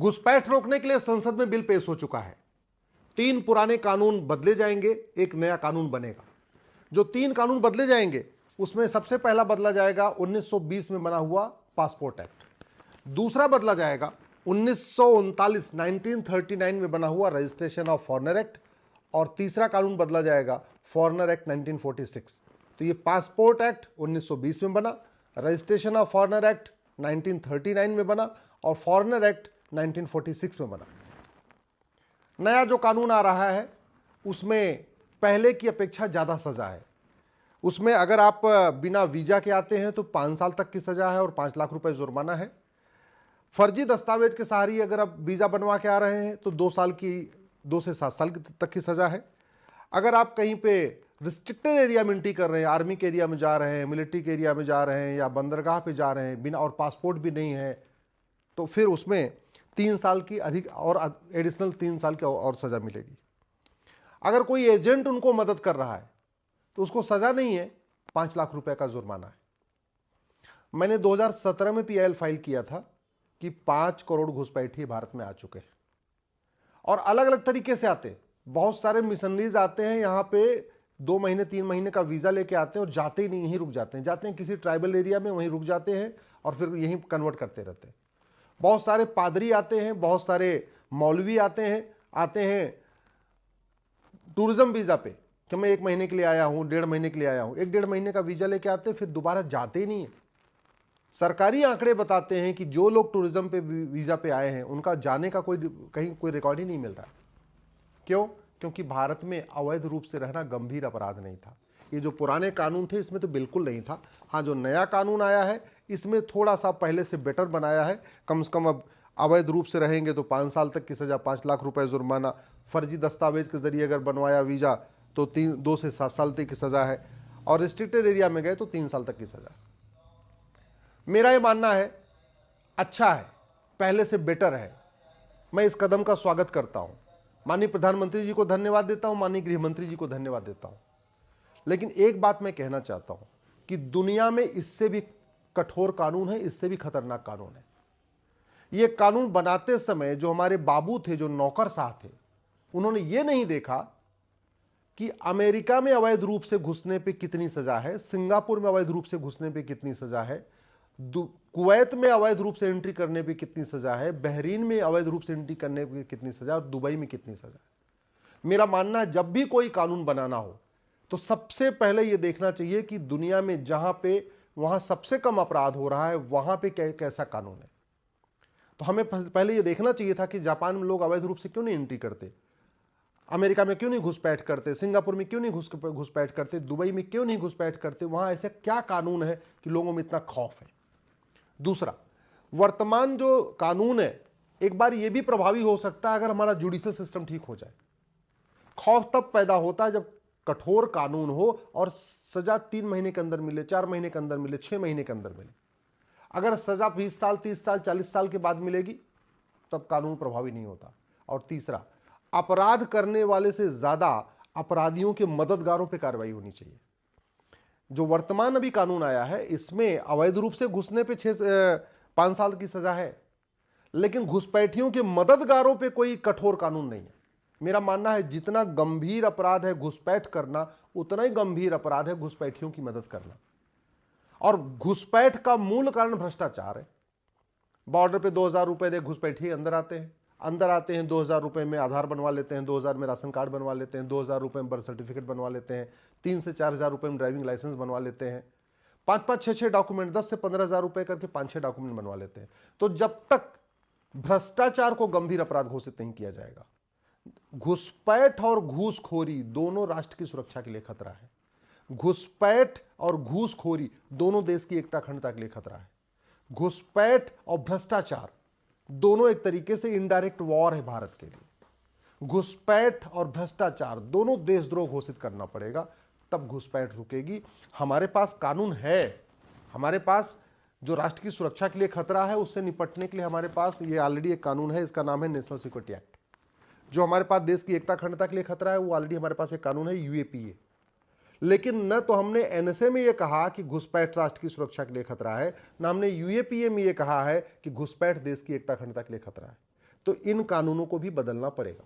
घुसपैठ रोकने के लिए संसद में बिल पेश हो चुका है। 3 पुराने कानून बदले जाएंगे, एक नया कानून बनेगा। जो 3 कानून बदले जाएंगे उसमें सबसे पहला बदला जाएगा 1920 में बना हुआ पासपोर्ट एक्ट, दूसरा बदला जाएगा 1939 1939 में बना हुआ रजिस्ट्रेशन ऑफ फॉरेनर एक्ट, और तीसरा कानून बदला जाएगा फॉरेनर एक्ट 1946। तो ये पासपोर्ट एक्ट 1920 में बना, रजिस्ट्रेशन ऑफ फॉरेनर एक्ट 1939 में बना और फॉरेनर एक्ट 1946 में बना। नया जो कानून आ रहा है उसमें पहले की अपेक्षा ज्यादा सजा है। उसमें अगर आप बिना वीजा के आते हैं तो 5 साल तक की सजा है और 5 लाख रुपए जुर्माना है। फर्जी दस्तावेज के सहारे अगर आप वीजा बनवा के आ रहे हैं तो 2 से 7 साल तक की सजा है। अगर आप कहीं पे रिस्ट्रिक्टेड एरिया में एंट्री कर रहे हैं, आर्मी के एरिया में जा रहे हैं, मिलिट्री के एरिया में जा रहे हैं या बंदरगाह पे जा रहे हैं बिना, और पासपोर्ट भी नहीं है, तो फिर उसमें 3 साल की अधिक और एडिशनल 3 साल की और सजा मिलेगी। अगर कोई एजेंट उनको मदद कर रहा है तो उसको सजा नहीं है, 5 लाख रुपए का जुर्माना है। मैंने 2017 में पीआईएल फाइल किया था कि 5 करोड़ घुसपैठी भारत में आ चुके हैं और अलग अलग तरीके से आते हैं। बहुत सारे मिशनरीज आते हैं यहाँ पे, 2 महीने 3 महीने का वीजा लेके आते हैं और जाते ही नहीं, यहीं रुक जाते हैं, जाते हैं किसी ट्राइबल एरिया में, वहीं रुक जाते हैं और फिर यहीं कन्वर्ट करते रहते हैं। बहुत सारे पादरी आते हैं, बहुत सारे मौलवी आते हैं टूरिज्म वीजा पे कि मैं 1 महीने के लिए आया हूं, 1.5 महीने के लिए आया हूं, 1-1.5 महीने का वीजा लेके आते हैं, फिर दोबारा जाते ही नहीं है। सरकारी आंकड़े बताते हैं कि जो लोग टूरिज्म पे वीजा पे आए हैं उनका जाने का कहीं कोई रिकॉर्ड ही नहीं मिल रहा। क्यों? क्योंकि भारत में अवैध रूप से रहना गंभीर अपराध नहीं था। ये जो पुराने कानून थे इसमें तो बिल्कुल नहीं था। हाँ, जो नया कानून आया है इसमें थोड़ा सा पहले से बेटर बनाया है। कम से कम अब अवैध रूप से रहेंगे तो 5 साल तक की सजा, 5 लाख रुपए जुर्माना, फर्जी दस्तावेज के जरिए अगर बनवाया वीजा तो 2 से 7 साल तक की सजा है, और रिस्ट्रिक्टेड एरिया में गए तो 3 साल तक की सजा। मेरा ये मानना है अच्छा है, पहले से बेटर है। मैं इस कदम का स्वागत करता हूं। माननीय प्रधानमंत्री जी को धन्यवाद देता हूं, माननीय गृह मंत्री जी को धन्यवाद देता हूं। लेकिन एक बात मैं कहना चाहता हूं कि दुनिया में इससे भी कठोर कानून है, इससे भी खतरनाक कानून है। ये कानून बनाते समय जो हमारे बाबू थे, जो नौकरशाह थे, उन्होंने ये नहीं देखा कि अमेरिका में अवैध रूप से घुसने पे कितनी सजा है, सिंगापुर में अवैध रूप से घुसने पे कितनी सजा है, कुवैत में अवैध रूप से एंट्री करने पे कितनी सजा है, बहरीन में अवैध रूप से एंट्री करने पे कितनी सजा, और दुबई में कितनी सजा है। मेरा मानना है जब भी कोई कानून बनाना हो तो सबसे पहले यह देखना चाहिए कि दुनिया में जहां पे वहां सबसे कम अपराध हो रहा है वहां पे कैसा कानून है। तो हमें पहले यह देखना चाहिए था कि जापान में लोग अवैध रूप से क्यों नहीं एंट्री करते, अमेरिका में क्यों नहीं घुसपैठ करते, सिंगापुर में क्यों नहीं घुसपैठ करते, दुबई में क्यों नहीं घुसपैठ करते, वहां ऐसे क्या कानून है कि लोगों में इतना खौफ है। दूसरा, वर्तमान जो कानून है एक बार यह भी प्रभावी हो सकता है अगर हमारा जुडिशियल सिस्टम ठीक हो जाए। खौफ तब पैदा होता है जब कठोर कानून हो और सजा 3 महीने के अंदर मिले, 4 महीने के अंदर मिले, 6 महीने के अंदर मिले। अगर सजा 20 साल, 30 साल, 40 साल के बाद मिलेगी तब कानून प्रभावी नहीं होता। और तीसरा, अपराध करने वाले से ज्यादा अपराधियों के मददगारों पर कार्रवाई होनी चाहिए। जो वर्तमान अभी कानून आया है इसमें अवैध रूप से घुसने पे 5 साल की सजा है, लेकिन घुसपैठियों के मददगारों पे कोई कठोर कानून नहीं है। मेरा मानना है जितना गंभीर अपराध है घुसपैठ करना, उतना ही गंभीर अपराध है घुसपैठियों की मदद करना। और घुसपैठ का मूल कारण भ्रष्टाचार है। बॉर्डर पे 2000 रुपए दे घुसपैठी अंदर आते हैं 2000 रुपए में आधार बनवा लेते हैं, 2000 में राशन कार्ड बनवा लेते हैं, 2000 रुपए में बर्थ सर्टिफिकेट बनवा लेते हैं, 3 से 4000 रुपए में ड्राइविंग लाइसेंस बनवा लेते हैं, 5-5, 6-6 डॉक्यूमेंट, 10 से 15,000 रुपए करके 5-6 डॉक्यूमेंट बनवा लेते हैं। तो जब तक भ्रष्टाचार को गंभीर अपराध घोषित नहीं किया जाएगा, घुसपैठ और घूसखोरी दोनों राष्ट्र की सुरक्षा के लिए खतरा है। घुसपैठ और घूसखोरी दोनों देश की एकता अखंडता के लिए खतरा है। घुसपैठ और भ्रष्टाचार दोनों एक तरीके से इनडायरेक्ट वॉर है भारत के लिए। घुसपैठ और भ्रष्टाचार दोनों देशद्रोह घोषित करना पड़ेगा, तब घुसपैठ रुकेगी। हमारे पास कानून है, हमारे पास जो राष्ट्र की सुरक्षा के लिए खतरा है उससे निपटने के लिए हमारे पास ये ऑलरेडी एक कानून है, इसका नाम है नेशनल सिक्योरिटी एक्ट। जो हमारे पास देश की एकता अखंडता के लिए खतरा है वो ऑलरेडी हमारे पास एक कानून है, यूएपीए। लेकिन न तो हमने एनएसए में यह कहा कि घुसपैठ राष्ट्र की सुरक्षा के लिए खतरा है, न हमने यूएपीए में यह कहा है कि घुसपैठ देश की एकता अखंडता के लिए खतरा है। तो इन कानूनों को भी बदलना पड़ेगा।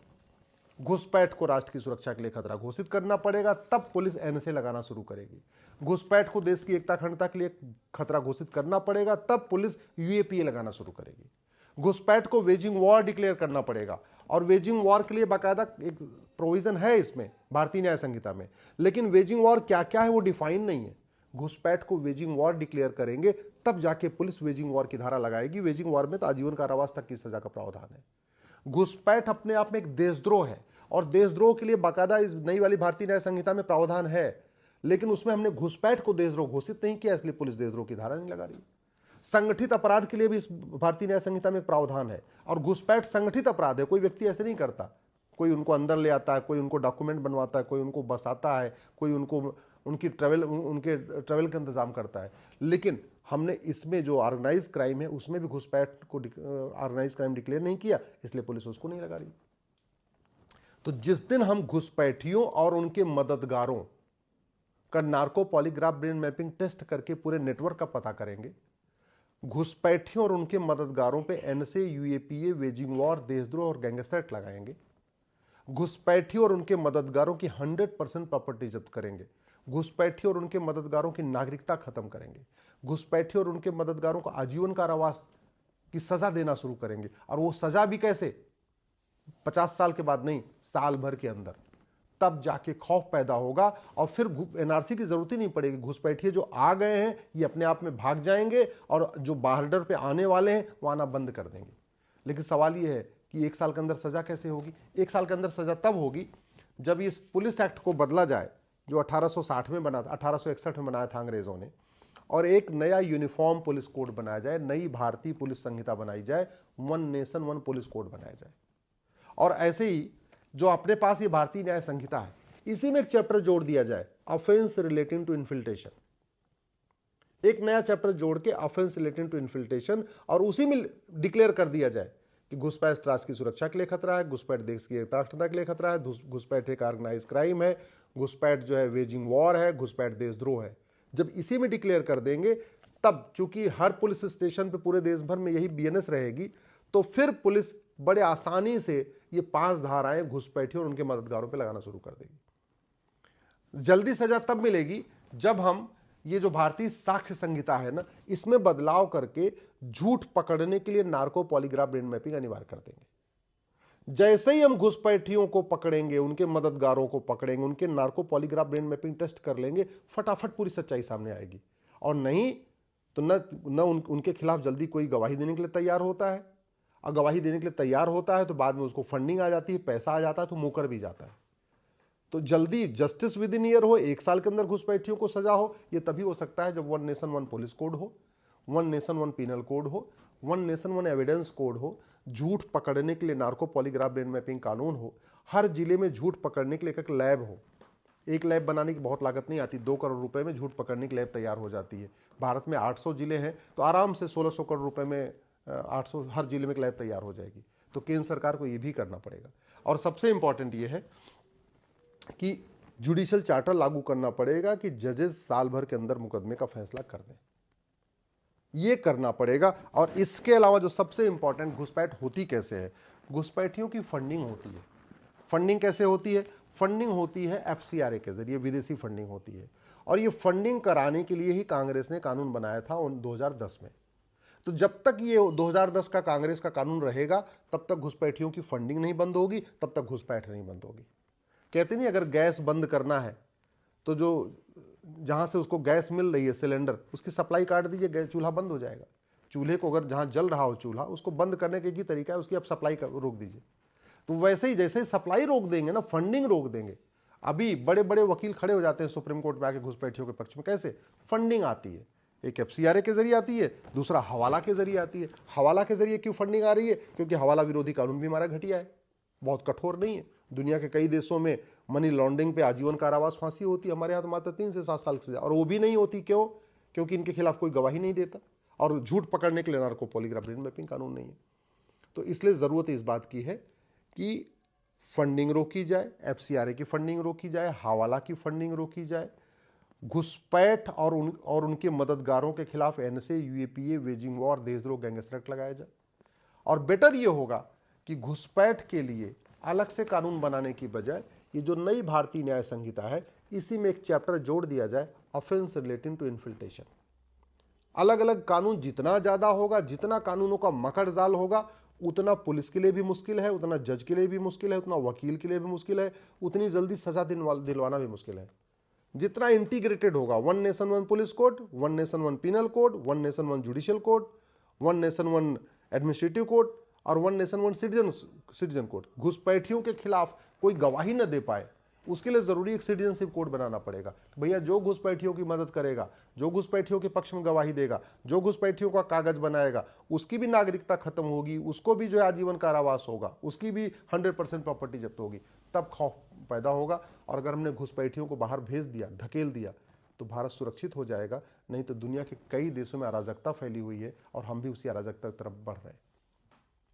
घुसपैठ को राष्ट्र की सुरक्षा के लिए खतरा घोषित करना पड़ेगा, तब पुलिस एनएसए लगाना शुरू करेगी। घुसपैठ को देश की एकता अखंडता के लिए खतरा घोषित करना पड़ेगा, तब पुलिस यूएपीए लगाना शुरू करेगी। घुसपैठ को वेजिंग वॉर डिक्लेयर करना पड़ेगा, और वेजिंग वॉर के लिए बाकायदा एक प्रोविजन है इसमें भारतीय न्याय संहिता में, लेकिन वेजिंग वॉर क्या क्या है वो डिफाइन नहीं है। घुसपैठ को वेजिंग वॉर डिक्लेयर करेंगे तब जाके पुलिस वेजिंग वॉर की धारा लगाएगी। वेजिंग वॉर में तो आजीवन कारावास तक की सजा का प्रावधान है। घुसपैठ अपने आप में एक देशद्रोह है, और देशद्रोह के लिए बाकायदा इस नई वाली भारतीय न्याय संहिता में प्रावधान है, लेकिन उसमें हमने घुसपैठ को देशद्रोह घोषित नहीं किया, इसलिए पुलिस देशद्रोह की धारा नहीं लगा रही। संगठित अपराध के लिए भी इस भारतीय न्याय संहिता में एक प्रावधान है, और घुसपैठ संगठित अपराध है। कोई व्यक्ति ऐसे नहीं करता, कोई उनको अंदर ले आता है, कोई उनको डॉक्यूमेंट बनवाता है, कोई उनको बसाता है, कोई उनको उनके ट्रेवल का इंतजाम करता है। लेकिन हमने इसमें जो ऑर्गेनाइज क्राइम है उसमें भी घुसपैठ को ऑर्गेनाइज क्राइम डिक्लेयर नहीं किया, इसलिए पुलिस उसको नहीं लगा रही। तो जिस दिन हम घुसपैठियों और उनके मददगारों का narco polygraph brain mapping test करके पूरे नेटवर्क का पता करेंगे, घुसपैठियों और उनके मददगारों पे एनएसए, यूएपीए, वेजिंग वॉर, देशद्रोह और गैंगस्टर एक्ट लगाएंगे, घुसपैठियों और उनके मददगारों की 100% प्रॉपर्टी जब्त करेंगे, घुसपैठियों और उनके मददगारों की नागरिकता खत्म करेंगे, घुसपैठियों और उनके मददगारों को आजीवन कारावास की सजा देना शुरू करेंगे। और वो सजा भी कैसे? 50 साल के बाद नहीं, साल भर के अंदर। तब जाके खौफ पैदा होगा, और फिर एनआरसी की जरूरत ही नहीं पड़ेगी। घुसपैठिए जो आ गए हैं ये अपने आप में भाग जाएंगे, और जो बॉर्डर पे आने वाले हैं वो आना बंद कर देंगे। लेकिन सवाल ये है कि 1 साल के अंदर सजा कैसे होगी? 1 साल के अंदर सजा तब होगी जब इस पुलिस एक्ट को बदला जाए, जो 1860 में बना था, 1861 में बनाया था अंग्रेजों ने, और एक नया यूनिफॉर्म पुलिस कोड बनाया जाए, नई भारतीय पुलिस संहिता बनाई जाए, one nation one police code बनाया जाए। और ऐसे ही जो अपने पास ये भारतीय न्याय संहिता है, इसी में एक चैप्टर जोड़ दिया जाए, ऑफेंस रिलेटिंग टू इन्फिल्ट्रेशन। एक नया चैप्टर जोड़ के ऑफेंस रिलेटिंग टू इन्फिल्ट्रेशन, और उसी में डिक्लेयर कर दिया जाए कि घुसपैठ राष्ट्र की सुरक्षा के लिए खतरा है, घुसपैठ देश की एकता अखंडता के लिए खतरा है, घुसपैठ एक ऑर्गेनाइज क्राइम है, घुसपैठ जो है वेजिंग वॉर है, घुसपैठ देशद्रोह है। जब इसी में डिक्लेयर कर देंगे, तब चूंकि हर पुलिस स्टेशन पे पूरे देश भर में यही बीएनएस रहेगी, तो फिर पुलिस बड़े आसानी से ये 5 धाराएं घुसपैठियों और उनके मददगारों पे लगाना शुरू कर देगी। जल्दी सजा तब मिलेगी जब हम ये जो भारतीय साक्ष्य संहिता है ना, इसमें बदलाव करके झूठ पकड़ने के लिए नार्को पॉलीग्राफ ब्रेन मैपिंग अनिवार्य कर देंगे। जैसे ही हम घुसपैठियों को पकड़ेंगे, उनके मददगारों को पकड़ेंगे, उनके narco polygraph brain mapping test कर लेंगे, फटाफट पूरी सच्चाई सामने आएगी। और नहीं तो न उनके खिलाफ जल्दी कोई गवाही देने के लिए तैयार होता है, और गवाही देने के लिए तैयार होता है तो बाद में उसको फंडिंग आ जाती है, पैसा आ जाता है, तो मुकर भी जाता है। तो जल्दी जस्टिस विद इन ईयर हो, 1 साल के अंदर घुसपैठियों को सजा हो, यह तभी हो सकता है जब one nation one police code हो, one nation one penal code हो, one nation one evidence code हो, झूठ पकड़ने के लिए नार्को पॉलीग्राफ ब्रेन मैपिंग कानून हो, हर जिले में झूठ पकड़ने के लिए एक लैब हो। एक लैब बनाने की बहुत लागत नहीं आती, 2 करोड़ रुपए में झूठ पकड़ने की लैब तैयार हो जाती है। भारत में 800 जिले हैं, तो आराम से 1600 करोड़ रुपए में 800 हर जिले में एक लैब तैयार हो जाएगी। तो केंद्र सरकार को यह भी करना पड़ेगा। और सबसे इंपॉर्टेंट यह है कि जुडिशियल चार्टर लागू करना पड़ेगा कि जजेस साल भर के अंदर मुकदमे का फैसला कर दें, यह करना पड़ेगा। और इसके अलावा जो सबसे इंपॉर्टेंट, घुसपैठ होती कैसे है? घुसपैठियों की फंडिंग होती है। फंडिंग कैसे होती है? फंडिंग होती है एफसीआरए के जरिए, विदेशी फंडिंग होती है। और ये फंडिंग कराने के लिए ही कांग्रेस ने कानून बनाया था 2010 में। तो जब तक ये 2010 का कांग्रेस का कानून रहेगा, तब तक घुसपैठियों की फंडिंग नहीं बंद होगी, तब तक घुसपैठ नहीं बंद होगी। कहते नहीं, अगर गैस बंद करना है तो जो जहां से उसको गैस मिल रही है सिलेंडर, उसकी सप्लाई काट दीजिए, गैस चूल्हा बंद हो जाएगा। चूल्हे को अगर जहां जल रहा हो चूल्हा, उसको बंद करने का एक ही तरीका है, उसकी आप सप्लाई रोक दीजिए। तो वैसे ही जैसे सप्लाई रोक देंगे ना, फंडिंग रोक देंगे। अभी बड़े बड़े वकील खड़े हो जाते हैं सुप्रीम कोर्ट में आके घुसपैठियों के पक्ष में। कैसे? फंडिंग आती है, एक एफसीआरए के जरिए आती है, दूसरा हवाला के जरिए आती है। हवाला के जरिए क्यों फंडिंग आ रही है? क्योंकि हवाला विरोधी कानून भी हमारा घटिया है, बहुत कठोर नहीं है। दुनिया के कई देशों में मनी लॉन्ड्रिंग पे आजीवन कारावास फांसी होती है, हमारे यहाँ तो मात्र 3 से 7 साल की सजा, और वो भी नहीं होती। क्यों? क्योंकि इनके खिलाफ कोई गवाही नहीं देता, और झूठ पकड़ने के लिए नार्को पॉलीग्राफ ब्रेन मैपिंग कानून नहीं है। तो इसलिए जरूरत इस बात की है कि फंडिंग रोकी जाए, एफसीआरए की फंडिंग रोकी जाए, हवाला की फंडिंग रोकी जाए, घुसपैठ और उनके मददगारों के खिलाफ एनएसए, यूएपीए, वेजिंग वॉर, देशद्रोह, गैंगस्टर एक्ट लगाया जाए। और बेटर ये होगा कि घुसपैठ के लिए अलग से कानून बनाने की बजाय ये जो नई भारतीय न्याय संहिता है इसी में एक चैप्टर जोड़ दिया जाए, ऑफेंस रिलेटिंग टू इन्फिल्ट्रेशन। अलग अलग कानून जितना ज्यादा होगा, जितना कानूनों का मकड़ जाल होगा, उतना पुलिस के लिए भी मुश्किल है, उतना जज के लिए भी मुश्किल है, उतना वकील के लिए भी मुश्किल है, उतनी जल्दी सजा दिलवाना भी मुश्किल है। जितना इंटीग्रेटेड होगा, one nation one police code, one nation one penal code, one nation one judicial code, one nation one administrative code और one nation one citizen code. घुसपैठियों के खिलाफ कोई गवाही न दे पाए उसके लिए जरूरी एक सिटीजनशिप कोड बनाना पड़ेगा। तो भैया जो घुसपैठियों की मदद करेगा, जो घुसपैठियों के पक्ष में गवाही देगा, जो घुसपैठियों का कागज बनाएगा, उसकी भी नागरिकता खत्म होगी, उसको भी जो है आजीवन कारावास होगा, उसकी भी 100% प्रॉपर्टी जब्त होगी। तब खौफ पैदा होगा। और अगर हमने घुसपैठियों को बाहर भेज दिया, धकेल दिया, तो भारत सुरक्षित हो जाएगा। नहीं तो दुनिया के कई देशों में अराजकता फैली हुई है और हम भी उसी अराजकता की तरफ बढ़ रहे हैं।